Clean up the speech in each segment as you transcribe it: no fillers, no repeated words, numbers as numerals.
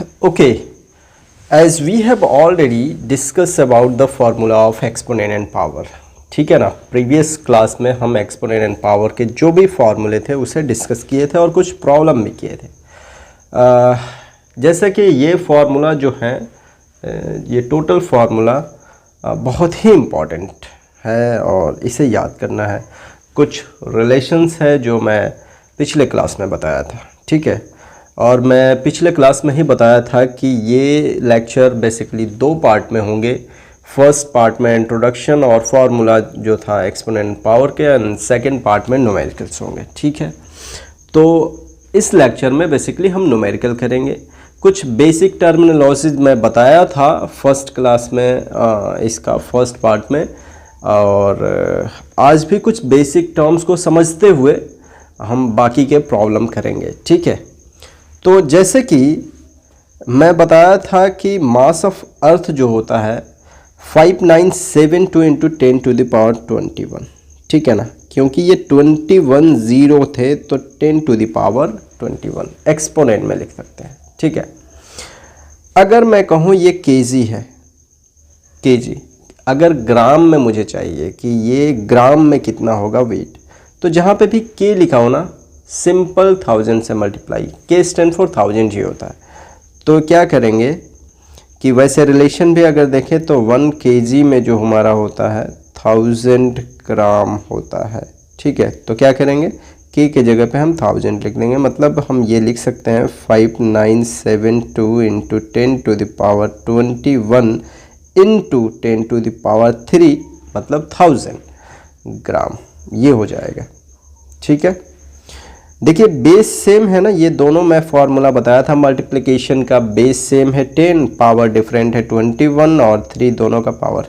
Okay, as we have already discussed about the formula of exponent and power, ठीक है ना। Previous class में हम एक्सपोनेंट एंड पावर के जो भी फार्मूले थे उसे डिस्कस किए थे और कुछ प्रॉब्लम भी किए थे। जैसे कि ये फार्मूला जो है, ये टोटल फार्मूला बहुत ही इम्पॉर्टेंट है और इसे याद करना है। कुछ रिलेशंस है जो मैं पिछले क्लास में बताया था, ठीक है। और मैं पिछले क्लास में ही बताया था कि ये लेक्चर बेसिकली दो पार्ट में होंगे। फर्स्ट पार्ट में इंट्रोडक्शन और फार्मूला जो था एक्सपोनेंट पावर के, एंड सेकंड पार्ट में न्यूमेरिकल्स होंगे, ठीक है। तो इस लेक्चर में बेसिकली हम न्यूमेरिकल करेंगे। कुछ बेसिक टर्मिनोलॉजीज मैं बताया था फर्स्ट क्लास में, इसका फर्स्ट पार्ट में, और आज भी कुछ बेसिक टर्म्स को समझते हुए हम बाकी के प्रॉब्लम करेंगे, ठीक है। तो जैसे कि मैं बताया था कि मास ऑफ अर्थ जो होता है 5972 इंटू 10 टू द पावर 21, ठीक है ना। क्योंकि ये 21 जीरो थे तो 10 टू द पावर 21 एक्सपोनेंट में लिख सकते हैं, ठीक है। अगर मैं कहूँ ये केजी है, केजी, अगर ग्राम में मुझे चाहिए कि ये ग्राम में कितना होगा वेट, तो जहाँ पे भी के लिखा हो ना, सिंपल 1000 से मल्टीप्लाई, के स्टैंड फॉर 1000 ही होता है। तो क्या करेंगे कि वैसे रिलेशन भी अगर देखें तो 1 केजी में जो हमारा होता है 1000 ग्राम होता है, ठीक है। तो क्या करेंगे, के जगह पे हम 1000 लिख देंगे। मतलब हम ये लिख सकते हैं 5972 into 10 to the power 21 into 10 to the power 3, मतलब 1000 ग्राम, ये हो जाएगा, ठीक है। देखिए बेस सेम है ना, ये दोनों मैं फार्मूला बताया था मल्टीप्लिकेशन का, बेस सेम है 10, पावर डिफरेंट है 21 और 3, दोनों का power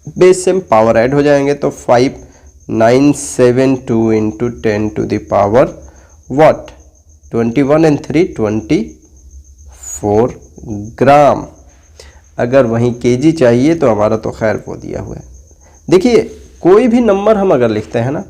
base same, power add हो जाएंगे तो 5972 into 10 to the power what 21 and 3 24 gram. अगर वहीं केजी चाहिए तो हमारा तो खैर वो दिया हुआ है। देखिए कोई भी नंबर हम अगर लिखते हैं ना,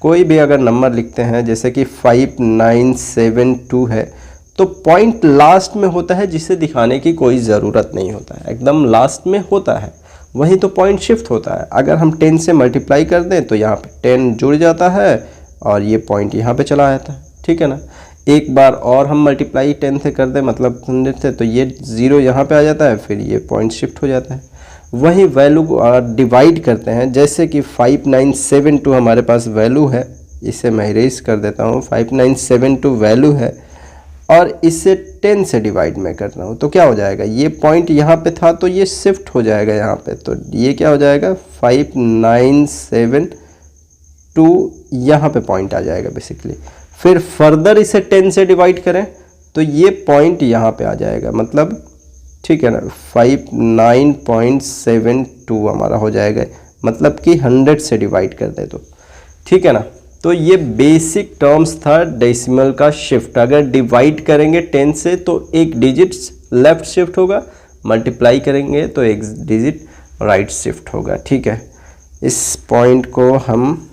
कोई भी अगर नंबर लिखते हैं, जैसे कि 5972 है, तो पॉइंट लास्ट में होता है जिसे दिखाने की कोई ज़रूरत नहीं होता है, एकदम लास्ट में होता है, वहीं तो पॉइंट शिफ्ट होता है। अगर हम 10 से मल्टीप्लाई कर दें तो यहाँ पे 10 जुड़ जाता है और ये पॉइंट यहाँ पे चला जाता है, ठीक है ना। एक बार और हम मल्टीप्लाई 10 से कर दें, मतलब 100 से, तो ये 0 यहाँ पे आ जाता है, फिर ये पॉइंट शिफ्ट हो जाता है। वही वैल्यू को डिवाइड करते हैं, जैसे कि 5972 हमारे पास वैल्यू है, इसे मैं इरेज कर देता हूँ। 5972 वैल्यू है और इसे 10 से डिवाइड में कर रहा हूँ, तो क्या हो जाएगा, ये पॉइंट यहाँ पे था तो ये शिफ्ट हो जाएगा यहाँ पे, तो ये क्या हो जाएगा 5972 यहाँ पे पॉइंट आ जाएगा बेसिकली। फिर फर्दर इसे 10 से डिवाइड करें तो ये पॉइंट यहाँ पे आ जाएगा, मतलब ठीक है ना, 59.72 हमारा हो जाएगा, मतलब कि 100 से डिवाइड कर दे तो, ठीक है ना। तो ये बेसिक टर्म्स था डेसिमल का शिफ्ट। अगर डिवाइड करेंगे 10 से तो एक डिजिट लेफ्ट शिफ्ट होगा, मल्टीप्लाई करेंगे तो एक डिजिट राइट शिफ्ट होगा, ठीक है। इस पॉइंट को हम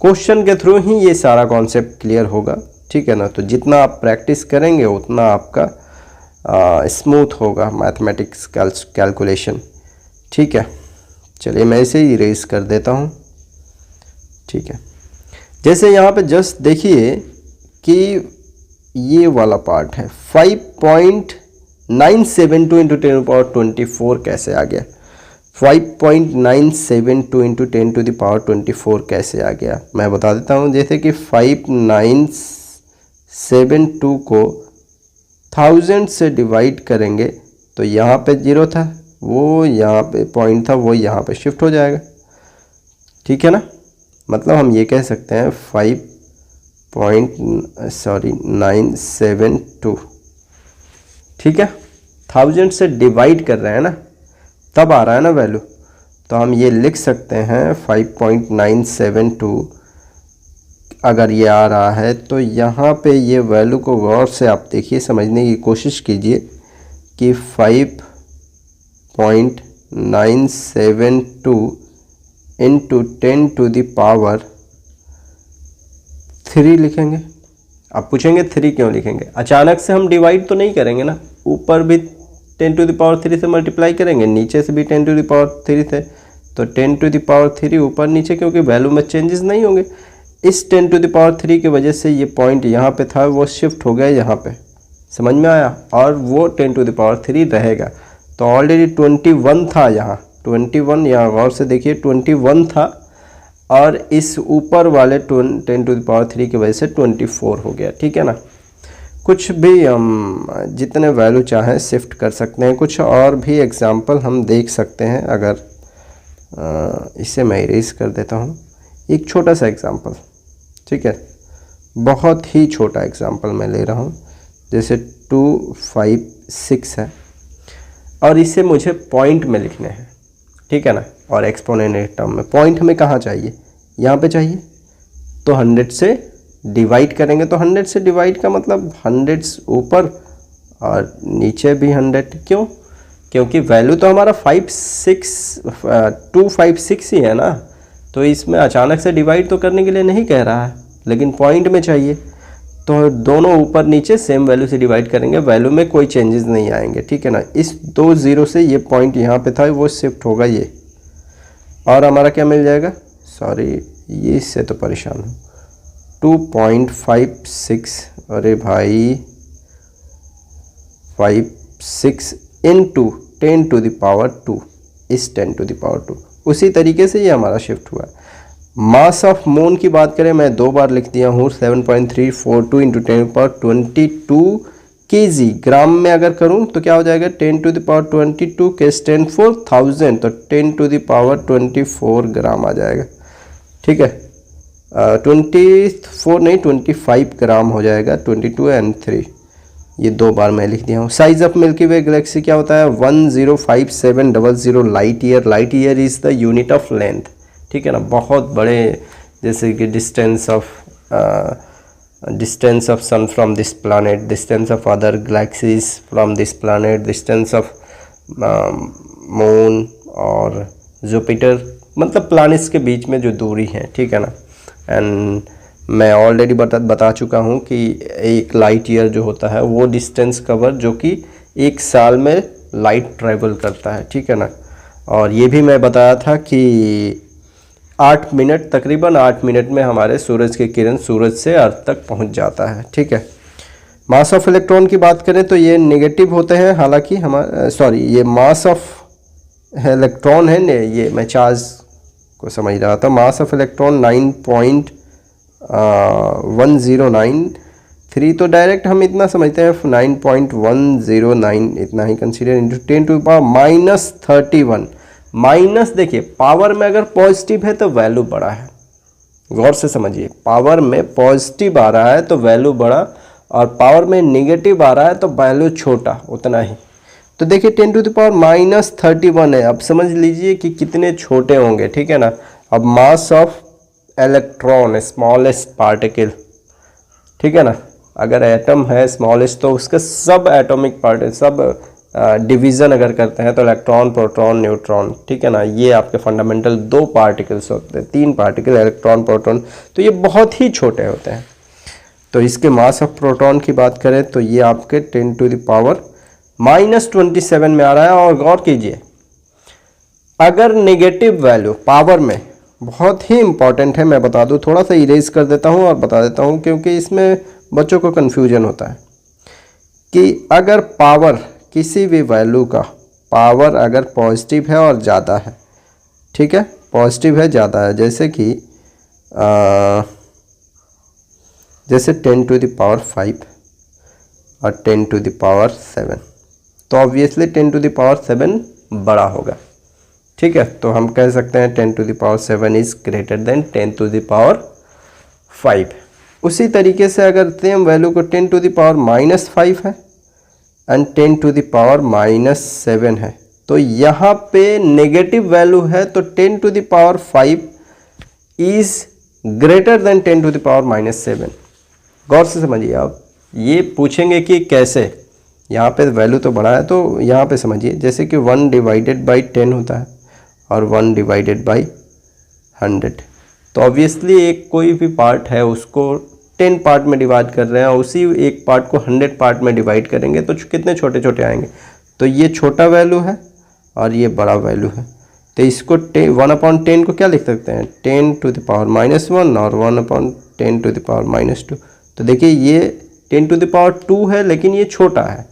क्वेश्चन के थ्रू ही ये सारा कॉन्सेप्ट क्लियर होगा, ठीक है ना। तो जितना आप प्रैक्टिस करेंगे उतना आपका स्मूथ होगा मैथमेटिक्स कैलकुलेशन, ठीक है। चलिए मैं इसे इरेज कर देता हूँ, ठीक है। जैसे यहाँ पे जस्ट देखिए कि ये वाला पार्ट है 5.972 इंटू 10 पावर 24 कैसे आ गया, 5.972 इंटू 10 टू द पावर 24 कैसे आ गया, मैं बता देता हूँ। जैसे कि 5972 को 1000 से डिवाइड करेंगे तो यहाँ पे 0 था, वो यहाँ पे पॉइंट था, वो यहाँ पे शिफ्ट हो जाएगा, ठीक है ना। मतलब हम ये कह सकते हैं 5.972, ठीक है। 1000 से डिवाइड कर रहे हैं ना, तब आ रहा है ना वैल्यू, तो हम ये लिख सकते हैं 5.972 अगर ये आ रहा है तो यहाँ पे ये वैल्यू को गौर से आप देखिए, समझने की कोशिश कीजिए कि 5.972 इंटू 10 टू द पावर 3 लिखेंगे, आप पूछेंगे 3 क्यों लिखेंगे, अचानक से हम डिवाइड तो नहीं करेंगे ना, ऊपर भी 10⁻³ से मल्टीप्लाई करेंगे, नीचे से भी 10⁻³ से, तो 10⁻³ ऊपर नीचे, क्योंकि वैल्यू में चेंजेस नहीं होंगे। इस 10⁻³ की वजह से ये पॉइंट यहाँ पे था वो शिफ्ट हो गया यहाँ पे, समझ में आया, और वो 10⁻³ रहेगा। तो ऑलरेडी 21 था यहाँ, 21 यहाँ गौर से देखिए 21 था, और इस ऊपर वाले 10⁻³ की वजह से 24 हो गया, ठीक है ना। कुछ भी हम जितने वैल्यू चाहें शिफ्ट कर सकते हैं। कुछ और भी एग्जांपल हम देख सकते हैं, अगर इसे मैं इरेज कर देता हूँ। एक छोटा सा एग्जांपल, ठीक है, बहुत ही छोटा एग्जांपल मैं ले रहा हूँ, जैसे 256 है और इसे मुझे पॉइंट में लिखने हैं, ठीक है ना, और एक्सपोनेंट टर्म में। पॉइंट हमें कहाँ चाहिए, यहाँ पे चाहिए, तो 100 से डिवाइड करेंगे, तो 100 से डिवाइड का मतलब 100 ऊपर और नीचे भी 100, क्यों, क्योंकि वैल्यू तो हमारा 256 ही है ना, तो इसमें अचानक से डिवाइड तो करने के लिए नहीं कह रहा है, लेकिन पॉइंट में चाहिए, तो दोनों ऊपर नीचे सेम वैल्यू से डिवाइड करेंगे, वैल्यू में कोई चेंजेस नहीं आएंगे, ठीक है ना। इस 2 0 से ये पॉइंट यहाँ पे था वो शिफ्ट होगा ये, और हमारा क्या मिल जाएगा, सॉरी ये इससे तो परेशान हूँ, 2.56, अरे भाई 56 इंटू 10⁻², इस 10⁻², उसी तरीके से ये हमारा शिफ्ट हुआ। मास ऑफ मून की बात करें, मैं 2 बार लिख दिया हूँ, 7.342 इंटू 10⁻22 kg, ग्राम में अगर करूँ तो क्या हो जाएगा, 10⁻22 के 10⁻1000, तो 10⁻24 ग्राम आ जाएगा, ठीक है। 24 नहीं 25 ग्राम हो जाएगा, 22 एंड 3, ये 2 बार मैं लिख दिया हूँ। Size of milky way galaxy क्या होता है, 105700 light year. Light year is the unit of length, ठीक है ना। बहुत बड़े, जैसे कि distance of sun from this planet, distance of other galaxies from this planet, distance of moon और जुपिटर, मतलब प्लानिट्स के बीच में जो दूरी है, ठीक है ना। एंड मैं ऑलरेडी बता चुका हूँ कि एक लाइट ईयर जो होता है वो डिस्टेंस कवर जो कि 1 साल में लाइट ट्रैवल करता है, ठीक है ना। और ये भी मैं बताया था कि 8 मिनट, तकरीबन 8 मिनट में हमारे सूरज की किरण सूरज से अर्थ तक पहुंच जाता है, ठीक है। मास ऑफ इलेक्ट्रॉन की बात करें तो ये नेगेटिव होते हैं, हालांकि ये मास ऑफ इलेक्ट्रॉन है, ये मैं चार्ज को समझ रहा था। मास ऑफ इलेक्ट्रॉन 9.1093, तो डायरेक्ट हम इतना समझते हैं 9.109 इतना ही कंसीडर, इंटू 10⁻31। माइनस देखिए, पावर में अगर पॉजिटिव है तो वैल्यू बड़ा है, गौर से समझिए, पावर में पॉजिटिव आ रहा है तो वैल्यू बड़ा, और पावर में नेगेटिव आ रहा है तो वैल्यू छोटा, उतना ही। तो देखिए 10⁻31 है, अब समझ लीजिए कि कितने छोटे होंगे, ठीक है ना। अब mass of electron, smallest particle, ठीक है ना, अगर एटम है स्मॉलेस्ट तो उसका सब एटॉमिक पार्टिकल, सब डिवीज़न अगर करते हैं तो इलेक्ट्रॉन, प्रोटॉन, न्यूट्रॉन, ठीक है ना, ये आपके फंडामेंटल 2 पार्टिकल्स होते हैं, 3 पार्टिकल, इलेक्ट्रॉन, प्रोटॉन, तो ये बहुत ही छोटे होते हैं। तो इसके मास ऑफ प्रोटॉन की बात करें तो ये आपके 10⁻27 में आ रहा है। और गौर कीजिए, अगर नेगेटिव वैल्यू पावर में, बहुत ही इंपॉर्टेंट है, मैं बता दूं, थोड़ा सा इरेज कर देता हूं और बता देता हूं क्योंकि इसमें बच्चों को कन्फ्यूजन होता है कि अगर पावर, किसी भी वैल्यू का पावर अगर पॉजिटिव है और ज़्यादा है, ठीक है, पॉजिटिव है, ज़्यादा है, जैसे कि जैसे 10⁵ और 10⁻7, तो ऑब्वियसली 10⁻7 बड़ा होगा, ठीक है। तो हम कह सकते हैं 10⁻7 इज़ ग्रेटर देन 10⁻5। उसी तरीके से अगर सेम वैल्यू को 10⁻−5 है एंड 10⁻−7 है, तो यहाँ पे नेगेटिव वैल्यू है, तो 10⁻5 इज़ ग्रेटर देन 10⁻−7। गौर से समझिए आप, ये पूछेंगे कि कैसे, यहाँ पे वैल्यू तो बड़ा है, तो यहाँ पे समझिए, जैसे कि 1/10 होता है और 1/100, तो ऑब्वियसली एक कोई भी पार्ट है उसको 10 पार्ट में डिवाइड कर रहे हैं और उसी एक पार्ट को 100 पार्ट में डिवाइड करेंगे तो कितने छोटे छोटे आएंगे। तो ये छोटा वैल्यू है और ये बड़ा वैल्यू है, तो इसको 1/10 को क्या लिख सकते हैं, 10 टू द पावर -1 और 1/10 टू द पावर -2। तो देखिए ये 10 टू द पावर 2 है लेकिन ये छोटा है,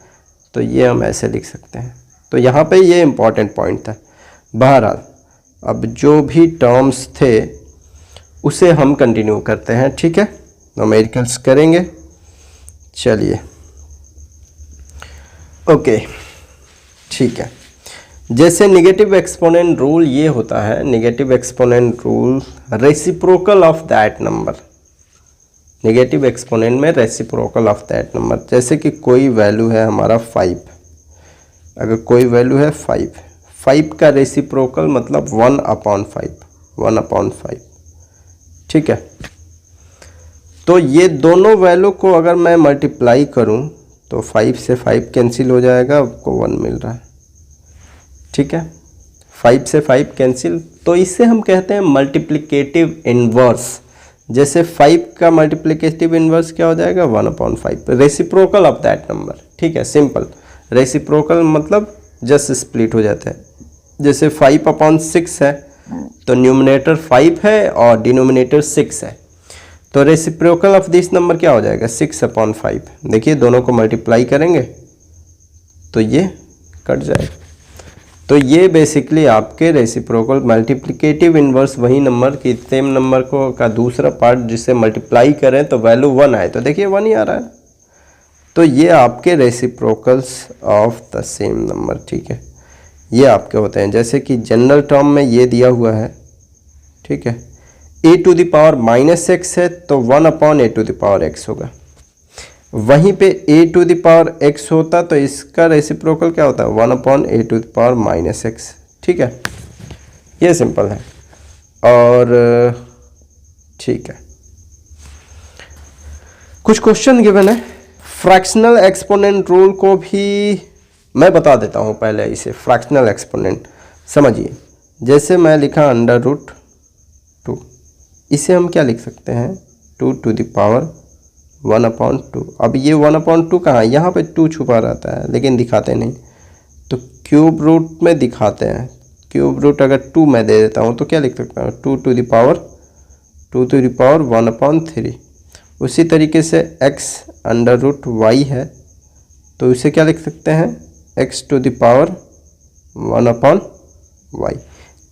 तो ये हम ऐसे लिख सकते हैं। तो यहाँ पे ये इम्पॉर्टेंट पॉइंट था। बहरहाल अब जो भी टर्म्स थे उसे हम कंटिन्यू करते हैं, ठीक है, न्यूमेरिकल्स करेंगे। चलिए ओके ठीक है। जैसे नेगेटिव एक्सपोनेंट रूल ये होता है, negative exponent rule reciprocal of that number, negative exponent में रेसिप्रोकल ऑफ दैट नंबर। जैसे कि कोई वैल्यू है हमारा 5, अगर कोई वैल्यू है 5 का रेसिप्रोकल मतलब 1/5, ठीक है। तो ये दोनों वैल्यू को अगर मैं मल्टीप्लाई करूं तो 5 से 5 कैंसिल हो जाएगा, आपको 1 मिल रहा है, ठीक है। 5 से 5 कैंसिल, तो इससे हम कहते हैं मल्टीप्लिकेटिव इन्वर्स। जैसे 5 का मल्टीप्लिकेटिव इन्वर्स क्या हो जाएगा, 1/5, रेसिप्रोकल ऑफ दैट नंबर, ठीक है, सिंपल। रेसिप्रोकल मतलब जस्ट स्प्लिट हो जाता है। जैसे 5/6 है तो न्यूमरेटर 5 है और डिनोमिनेटर 6 है, तो रेसिप्रोकल ऑफ दिस नंबर क्या हो जाएगा, 6/5। देखिए दोनों को मल्टीप्लाई करेंगे तो ये कट जाएगा। तो ये बेसिकली आपके रेसिप्रोकल मल्टीप्लिकेटिव इन्वर्स वही नंबर की सेम नंबर को का दूसरा पार्ट जिसे मल्टीप्लाई करें तो वैल्यू 1 आए, तो देखिए 1 ही आ रहा है। तो ये आपके reciprocals of the same number, ठीक है, ये आपके होते हैं। जैसे कि जनरल टर्म में ये दिया हुआ है, ठीक है, a to the power -x है तो 1/a to the power x होगा। वहीं पे a to the power x होता तो इसका रेसिप्रोकल क्या होता है, 1/a to the power -x, ठीक है, ये सिंपल है। और ठीक है, कुछ क्वेश्चन गिवन है। फ्रैक्शनल एक्सपोनेंट रूल को भी मैं बता देता हूँ पहले, इसे फ्रैक्शनल एक्सपोनेंट समझिए। जैसे मैं लिखा √2, इसे हम क्या लिख सकते हैं, 2 टू द पावर 1/2। अब ये 1/2 कहाँ है, यहाँ पे 2 छुपा रहता है लेकिन दिखाते नहीं, तो क्यूब रूट में दिखाते हैं। क्यूब रूट अगर 2 मैं दे देता हूँ तो क्या लिख सकता हूँ, 2 टू द पावर 1/3। उसी तरीके से x√y है तो इसे क्या लिख सकते हैं, x to the power 1/y।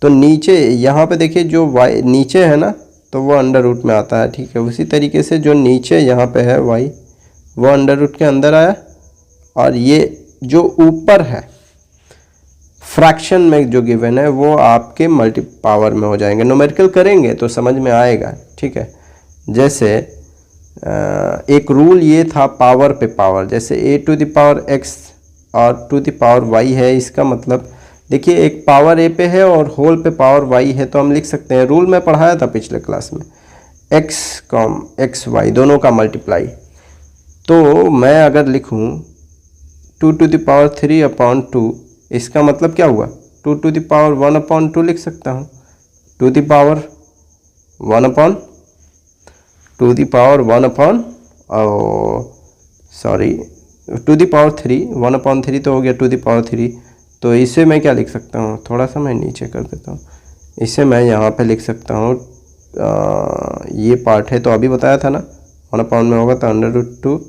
तो नीचे यहाँ पे देखिए जो y नीचे है ना तो वो अंडर रूट में आता है, ठीक है। उसी तरीके से जो नीचे यहाँ पे है y वो अंडर रूट के अंदर आया, और ये जो ऊपर है फ्रैक्शन में जो गिवन है वो आपके मल्टी पावर में हो जाएंगे। न्यूमेरिकल करेंगे तो समझ में आएगा, ठीक है। जैसे एक रूल ये था पावर पे पावर, जैसे a to the power x और टू द पावर y है, इसका मतलब देखिए एक पावर a पे है और होल पे पावर y है, तो हम लिख सकते हैं, रूल में पढ़ाया था पिछले क्लास में, x y दोनों का मल्टीप्लाई। तो मैं अगर लिखूं 2 टू द पावर 3/2, इसका मतलब क्या हुआ, 2 टू द पावर 1/2 लिख सकता हूँ, to the power 1/2 to the power 3, 1/3 तो हो गया 2 द पावर 3। तो इसे मैं क्या लिख सकता हूँ, थोड़ा सा मैं नीचे कर देता हूँ, इसे मैं यहाँ पे लिख सकता हूँ, ये पार्ट है तो अभी बताया था ना 1/2 में होगा तो √2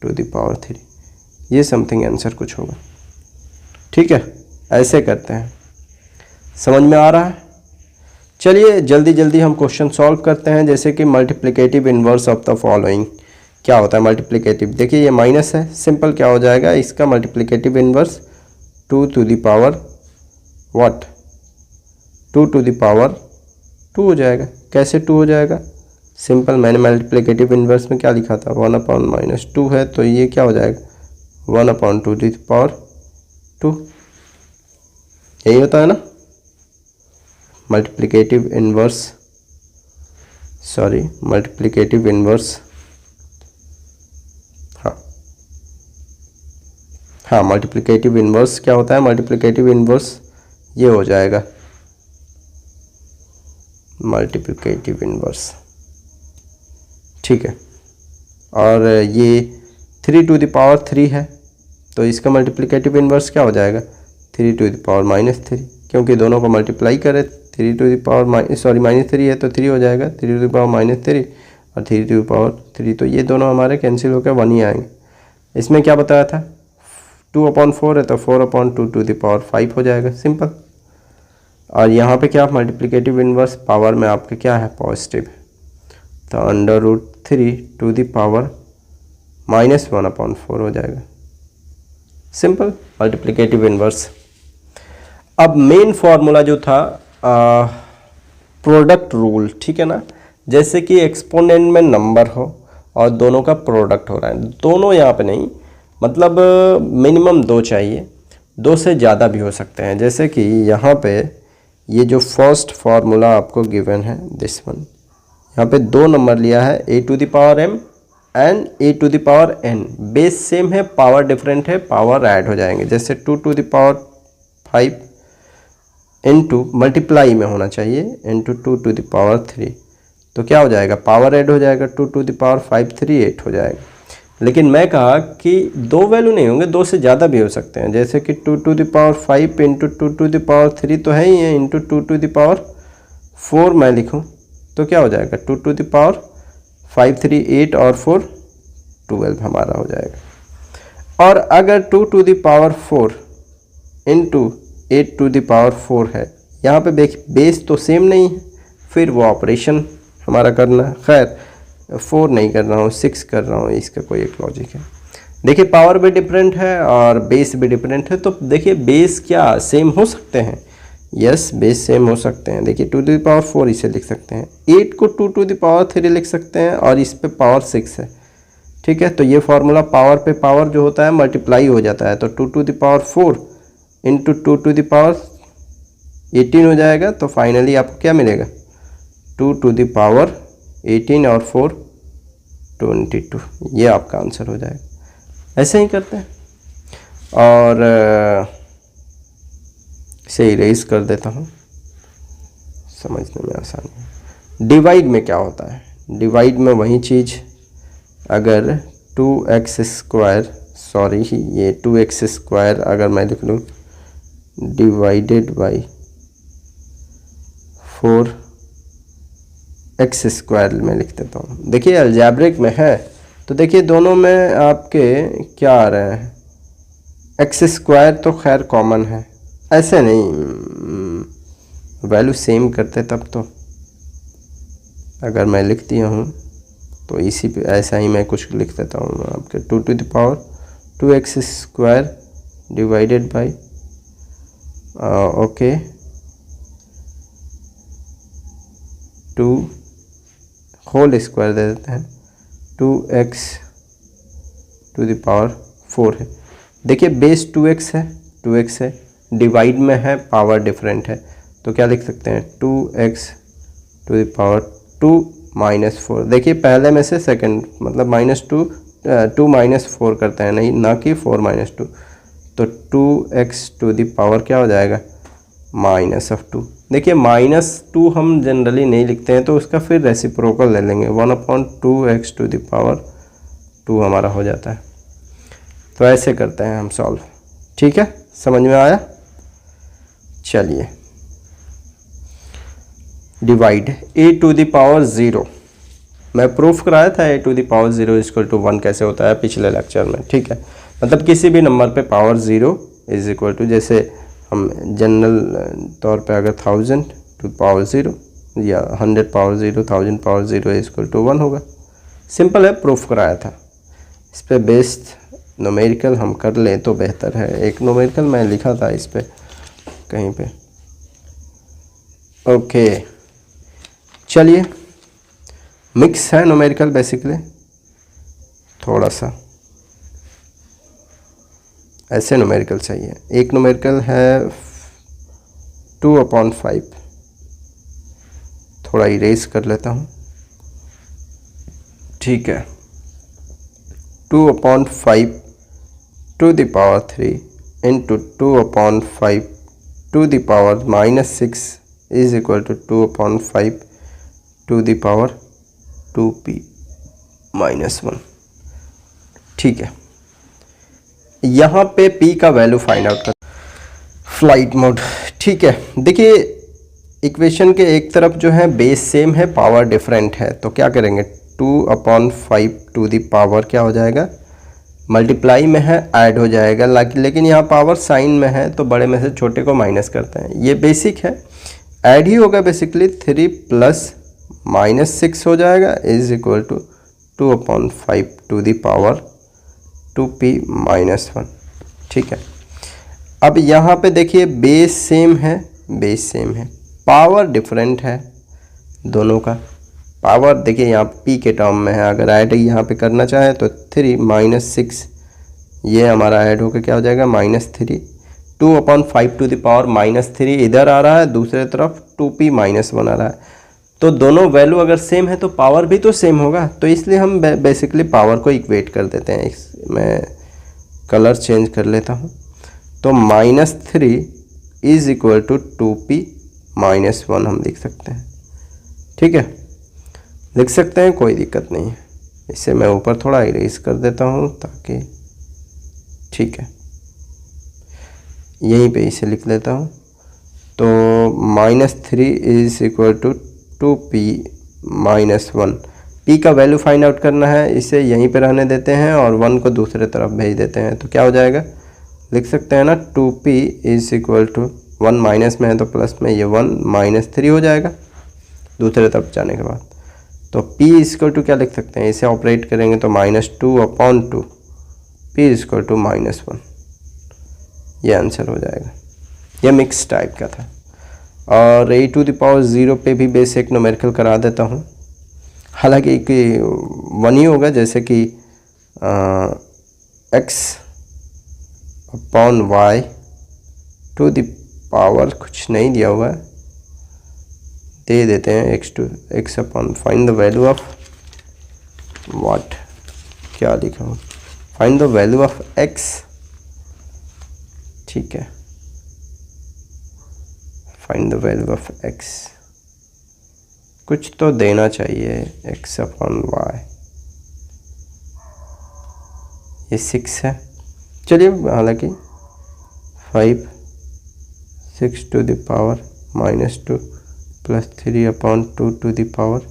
टू द पावर 3, ये समथिंग आंसर कुछ होगा, ठीक है। ऐसे करते हैं, समझ में आ रहा है। चलिए जल्दी जल्दी हम क्वेश्चन सॉल्व करते हैं। जैसे कि multiplicative inverse of the following क्या होता है, मल्टीप्लिकेटिव, देखिए ये माइनस है, सिंपल क्या हो जाएगा इसका multiplicative inverse 2 to the power 2 to the power 2 हो जाएगा। कैसे 2 हो जाएगा, सिंपल, मैंने मल्टीप्लिकेटिव इन्वर्स में क्या लिखा था, 1/-2 है तो ये क्या हो जाएगा 1/2 टू द पावर 2, यही होता है ना मल्टीप्लिकेटिव इन्वर्स, मल्टीप्लिकेटिव इन्वर्स, हाँ मल्टीप्लिकेटिव इन्वर्स क्या होता है, मल्टीप्लिकेटिव इन्वर्स ये हो जाएगा मल्टीप्लिकेटिव इन्वर्स, ठीक है। और ये 3 टू द पावर 3 है, तो इसका मल्टीप्लिकेटिव इन्वर्स क्या हो जाएगा 3 टू द पावर -3, क्योंकि दोनों को मल्टीप्लाई करें 3 टू द पावर -3 है तो 3 हो जाएगा, 3 टू द पावर -3 और 3 टू द पावर 3, तो ये दोनों हमारे कैंसिल होकर 1 ही आएंगे। इसमें क्या बताया था 2/4 है तो 4/2 टू द पावर 5 हो जाएगा, सिंपल। और यहाँ पे क्या मल्टीप्लिकेटिव इन्वर्स पावर में आपके क्या है पॉजिटिव है, तो √3 टू द पावर -1/4 हो जाएगा, सिंपल मल्टीप्लिकेटिव इन्वर्स। अब मेन फॉर्मूला जो था प्रोडक्ट रूल, ठीक है ना, जैसे कि एक्सपोनेंट में नंबर हो और दोनों का प्रोडक्ट हो रहा है, दोनों यहाँ पे नहीं, मतलब मिनिमम 2 चाहिए, 2 से ज़्यादा भी हो सकते हैं। जैसे कि यहाँ पे ये जो फर्स्ट फार्मूला आपको गिवन है दिस वन, यहाँ पे 2 नंबर लिया है a to the power m and a to the power n, base same है, पावर डिफरेंट है, पावर ऐड हो जाएंगे। जैसे 2 to the power 5 into multiply में होना चाहिए इंटू 2 टू द पावर 3, तो क्या हो जाएगा पावर ऐड हो जाएगा, 2 टू द पावर 5 3 8 हो जाएगा। लेकिन मैं कहा कि 2 वैल्यू नहीं होंगे, 2 से ज़्यादा भी हो सकते हैं, जैसे कि 2 to the power 5 into 2 to the power 3 तो है ही है, इंटू 2 टू द पावर 4 मैं लिखूं तो क्या हो जाएगा 2 टू द पावर 5 3 8 और 4 12 हमारा हो जाएगा। और अगर 2 to the power 4 into 8 to the power 4 है, यहाँ पे बेस तो सेम नहीं है, फिर वो ऑपरेशन हमारा करना, खैर 4 नहीं कर रहा हूँ 6 कर रहा हूँ, इसका कोई एक लॉजिक है। देखिए पावर भी डिफरेंट है और बेस भी डिफरेंट है, तो देखिए बेस क्या सेम हो सकते हैं, यस बेस सेम हो सकते हैं। देखिए 2 टू द पावर 4 इसे लिख सकते हैं, 8 को 2 टू द पावर 3 लिख सकते हैं और इस पे पावर 6 है, ठीक है। तो ये फार्मूला पावर पे पावर जो होता है मल्टीप्लाई हो जाता है, तो 2 to the power 4 into 2 to the power 18 हो जाएगा, तो फाइनली आपको क्या मिलेगा 2 टू द पावर 18 और 4 22, ये आपका आंसर हो जाएगा। ऐसे ही करते हैं और इसे इरेज कर देता हूँ, समझने में आसानी है। डिवाइड में क्या होता है, डिवाइड में वही चीज़, अगर 2x² सॉरी ये 2x² अगर मैं लिख लूँ डिवाइडेड बाई 4x² में लिख देता हूँ। देखिए अलजेब्रिक में है तो देखिए दोनों में आपके क्या आ रहे हैं, x² तो खैर कॉमन है, ऐसे नहीं वैल्यू सेम करते तब तो, अगर मैं लिख दिया हूँ तो इसी पे ऐसा ही मैं कुछ लिख देता हूँ आपके 2 to the power 2x² divided by okay 2 whole square दे देते हैं, 2x टू द पावर 4 है। देखिए बेस 2x है, डिवाइड में है, पावर डिफरेंट है, तो क्या लिख सकते हैं 2x टू द पावर 2 -4। देखिए पहले में से सेकंड मतलब -2 -4 करते हैं, नहीं ना कि 4 -2, तो 2x टू द पावर क्या हो जाएगा -2। देखिए -2 हम जनरली नहीं लिखते हैं, तो उसका फिर रेसिप्रोकल ले लेंगे, 1/2x टू द पावर 2 हमारा हो जाता है। तो ऐसे करते हैं हम सॉल्व, ठीक है, समझ में आया। चलिए divide a to the power 0, मैं प्रूफ कराया था a टू द पावर 0 = 1 कैसे होता है पिछले लेक्चर में, ठीक है। मतलब किसी भी नंबर पे पावर 0 = जैसे हम जनरल तौर पे अगर 1000 टू पावर 0 या 100 पावर 0 1000 पावर 0 = 1 होगा, सिंपल है, प्रूफ कराया था। इस पे बेस्ड न्यूमेरिकल हम कर लें तो बेहतर है, एक न्यूमेरिकल मैं लिखा था इस पे कहीं पे, ओके। चलिए मिक्स है न्यूमेरिकल बेसिकली, थोड़ा सा ऐसे न्यूमेरिकल चाहिए। एक न्यूमेरिकल है 2/5, थोड़ा इरेज कर लेता हूँ, ठीक है। 2/5 to the power 3 into 2/5 to the power -6 = 2/5 to the power 2p - 1। ठीक है, यहाँ पे P का वैल्यू फाइंड आउट कर फ्लाइट मोड। ठीक है, देखिए इक्वेशन के एक तरफ जो है बेस सेम है, पावर डिफरेंट है, तो क्या करेंगे 2/5 टू दी पावर क्या हो जाएगा, मल्टीप्लाई में है ऐड हो जाएगा, लेकिन यहाँ पावर साइन में है तो बड़े में से छोटे को माइनस करते हैं, ये बेसिक है, ऐड ही होगा बेसिकली। 3 प्लस -6 हो जाएगा is equal to 2/5 to the power 2p-1। ठीक है, अब यहाँ पे देखिए बेस सेम है, पावर डिफरेंट है दोनों का। पावर देखिए यहाँ p के टर्म में है, अगर ऐड यहाँ पे करना चाहे तो 3 - 6 ये हमारा ऐड होकर क्या हो जाएगा -3। 2/5 टू द पावर -3 इधर आ रहा है, दूसरे तरफ 2p-1 आ रहा है, तो दोनों वैल्यू अगर सेम है तो पावर भी तो सेम होगा, तो इसलिए हम बेसिकली पावर को इक्वेट कर देते हैं। मैं कलर चेंज कर लेता हूँ, तो -3 इज इक्वल टू 2p-1 हम लिख सकते हैं। ठीक है, लिख सकते हैं, कोई दिक्कत नहीं है। इसे मैं ऊपर थोड़ा इरेज कर देता हूँ ताकि, ठीक है, यहीं पे इसे लिख लेता हूँ। तो -3 is equal to 2p-1, p का वैल्यू फाइंड आउट करना है, इसे यहीं पे रहने देते हैं और 1 को दूसरे तरफ भेज देते हैं, तो क्या हो जाएगा, लिख सकते हैं ना 2p is equal to 1 minus में है तो प्लस में, ये 1 - 3 हो जाएगा दूसरे तरफ जाने के बाद। तो p इक्वल टू क्या लिख सकते हैं, इसे ऑपरेट करेंगे तो -2/2 p इक्वल टू -1, ये आंसर हो जाएगा। यह मिक्स टाइप का था। और a⁻0 पे भी बेसिक न्यूमेरिकल करा देता हूँ, हालांकि 1 ही होगा, जैसे कि x/y टू द पावर कुछ नहीं दिया हुआ है, दे देते हैं x find the value of what, क्या लिखा हूँ, find the value of x। ठीक है, find the value of x, कुछ तो देना चाहिए, x/y, ये 6 है, चलिए, हालांकि 5 6 to the power -2 plus 3/2 to the power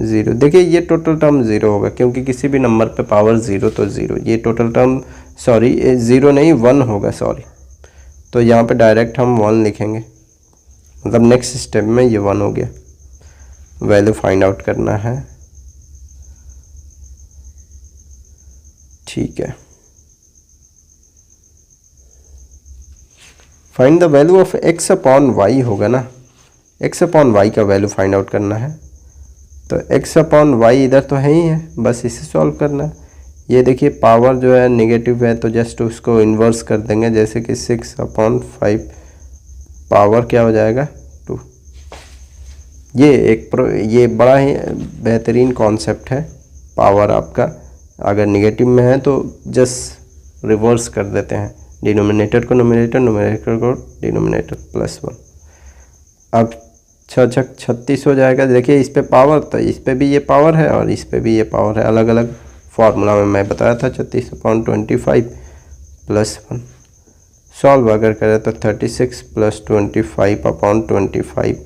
0। देखिए ये टोटल टर्म 0 होगा, क्योंकि किसी भी नंबर पे पावर 0 तो 0, ये टोटल टर्म, सॉरी 0 नहीं 1 होगा, सॉरी, तो यहाँ पे डायरेक्ट हम 1 लिखेंगे, मतलब नेक्स्ट स्टेप में ये 1 हो गया। वैल्यू फाइंड आउट करना है, ठीक है, find the value of x/y होगा ना, x/y का वैल्यू फाइंड आउट करना है, तो x/y इधर तो है ही है, बस इसे सॉल्व करना है। ये देखिए पावर जो है नेगेटिव है, तो जस्ट उसको इन्वर्स कर देंगे, जैसे कि 6/5 पावर क्या हो जाएगा 2। ये बड़ा ही बेहतरीन कॉन्सेप्ट है, पावर आपका अगर नेगेटिव में है तो जस्ट रिवर्स कर देते हैं, डिनोमिनेटर को न्यूमरेटर, न्यूमरेटर को डिनोमिनेटर, +1। अब 6 × 36 हो जाएगा। देखिए इस पे पावर, तो इस पे भी ये पावर है और इस पे भी ये पावर है, अलग अलग फार्मूला में मैं बताया था, 36/25 +1। सॉल्व अगर करें तो 36 + 25/25,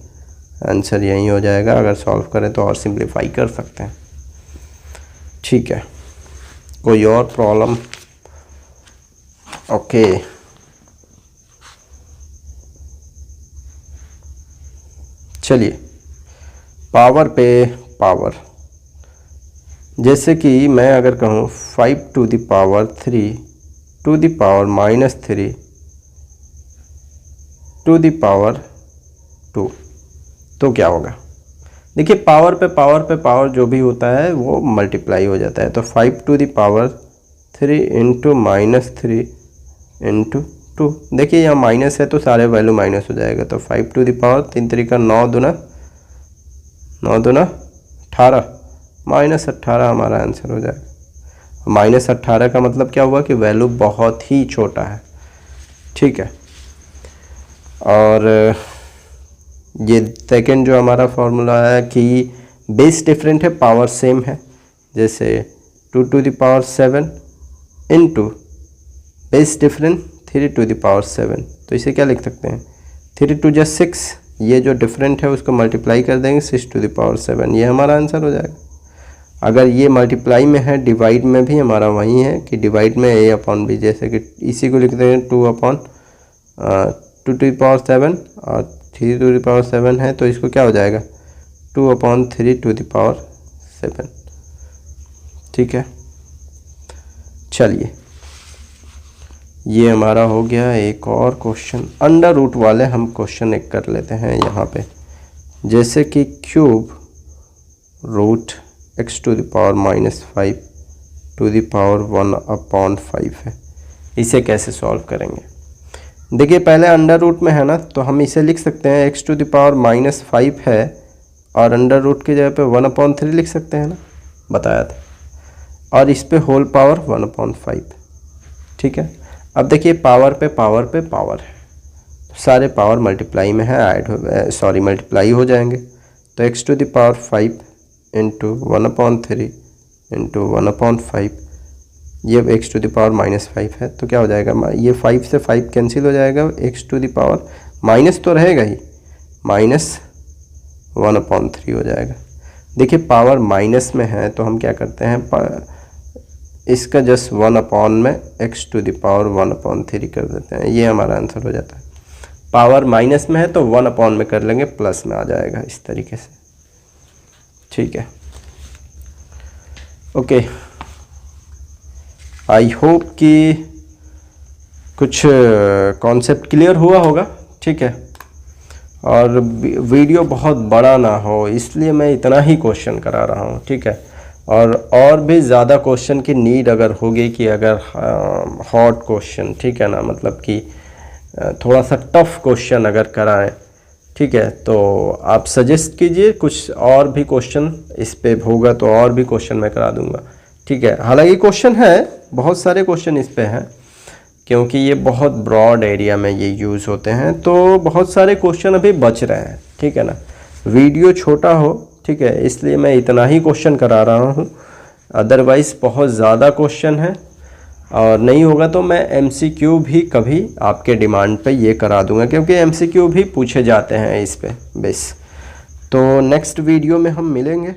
आंसर यही हो जाएगा। अगर सॉल्व करें तो और सिंप्लीफाई कर सकते हैं। ठीक है, कोई और प्रॉब्लम? ओके, चलिए पावर पे पावर, जैसे कि मैं अगर कहूँ 5 to the power 3 to the power -3 to the power 2, तो क्या होगा? देखिए पावर पे पावर जो भी होता है वो मल्टीप्लाई हो जाता है, तो 5 टू द पावर 3 × -3 × 2, देखिए यहाँ माइनस है तो सारे वैल्यू माइनस हो जाएगा, तो 5 टू द पावर 3 3 9 दूना 18, -18 हमारा आंसर हो जाएगा। -18 का मतलब क्या हुआ कि वैल्यू बहुत ही छोटा है। ठीक है, और ये सेकेंड जो हमारा फॉर्मूला है कि बेस डिफरेंट है, पावर सेम है, जैसे 2 to the power 7 into base difference 3 to the power 7, तो इसे क्या लिख सकते हैं 3 2 = 6, ये जो डिफरेंट है उसको मल्टीप्लाई कर देंगे 6 टू द पावर 7, ये हमारा आंसर हो जाएगा। अगर ये मल्टीप्लाई में है, डिवाइड में भी हमारा वही है कि डिवाइड में a/b, जैसे कि इसी को लिखते हैं 2 टू द पावर 7 और 3 टू द पावर 7 है, तो इसको क्या हो जाएगा 2/3 टू द पावर 7। ठीक है, चलिए ये हमारा हो गया। एक और क्वेश्चन अंडर रूट वाले हम क्वेश्चन एक कर लेते हैं यहाँ पे, जैसे कि cube root x to the power -5 to the power 1/5 है, इसे कैसे सॉल्व करेंगे। देखिए पहले अंडर रूट में है ना, तो हम इसे लिख सकते हैं x टू द पावर -5 है और अंडर रूट की जगह पे 1/3 लिख सकते हैं ना, बताया था, और इस पे होल पावर 1/5। ठीक है, अब देखिए पावर पे पावर पे पावर है, सारे पावर मल्टीप्लाई में है, मल्टीप्लाई हो जाएंगे, तो x to the power 5 into 1/3 into 1/5, ये x टू द पावर -5 है, तो क्या हो जाएगा, ये 5 से 5 कैंसिल हो जाएगा, x to the power minus तो रहेगा ही, -1/3 हो जाएगा। देखिए पावर माइनस में है तो हम क्या करते हैं, इसका जस्ट 1 में x टू द पावर 1/3 कर देते हैं, ये हमारा आंसर हो जाता है। पावर माइनस में है तो 1 में कर लेंगे, प्लस में आ जाएगा इस तरीके से। ठीक है, ओके, आई होप कि कुछ कॉन्सेप्ट क्लियर हुआ होगा। ठीक है, और वीडियो बहुत बड़ा ना हो इसलिए मैं इतना ही क्वेश्चन करा रहा हूँ। ठीक है, और भी ज़्यादा क्वेश्चन की नीड अगर होगी कि अगर हॉट क्वेश्चन, ठीक है ना, मतलब कि थोड़ा सा टफ क्वेश्चन अगर कराएं, ठीक है, तो आप सजेस्ट कीजिए, कुछ और भी क्वेश्चन इस पे होगा तो और भी क्वेश्चन मैं करा दूंगा। ठीक है, हालांकि क्वेश्चन है, बहुत सारे क्वेश्चन इस पे हैं, क्योंकि ये बहुत ब्रॉड एरिया में ये यूज़ होते हैं, तो बहुत सारे क्वेश्चन अभी बच रहे हैं। ठीक है ना, वीडियो छोटा हो, ठीक है, इसलिए मैं इतना ही क्वेश्चन करा रहा हूँ, अदरवाइज़ बहुत ज़्यादा क्वेश्चन है, और नहीं होगा तो मैं MCQ भी कभी आपके डिमांड पे ये करा दूंगा, क्योंकि MCQ भी पूछे जाते हैं इस पे बेस। तो नेक्स्ट वीडियो में हम मिलेंगे।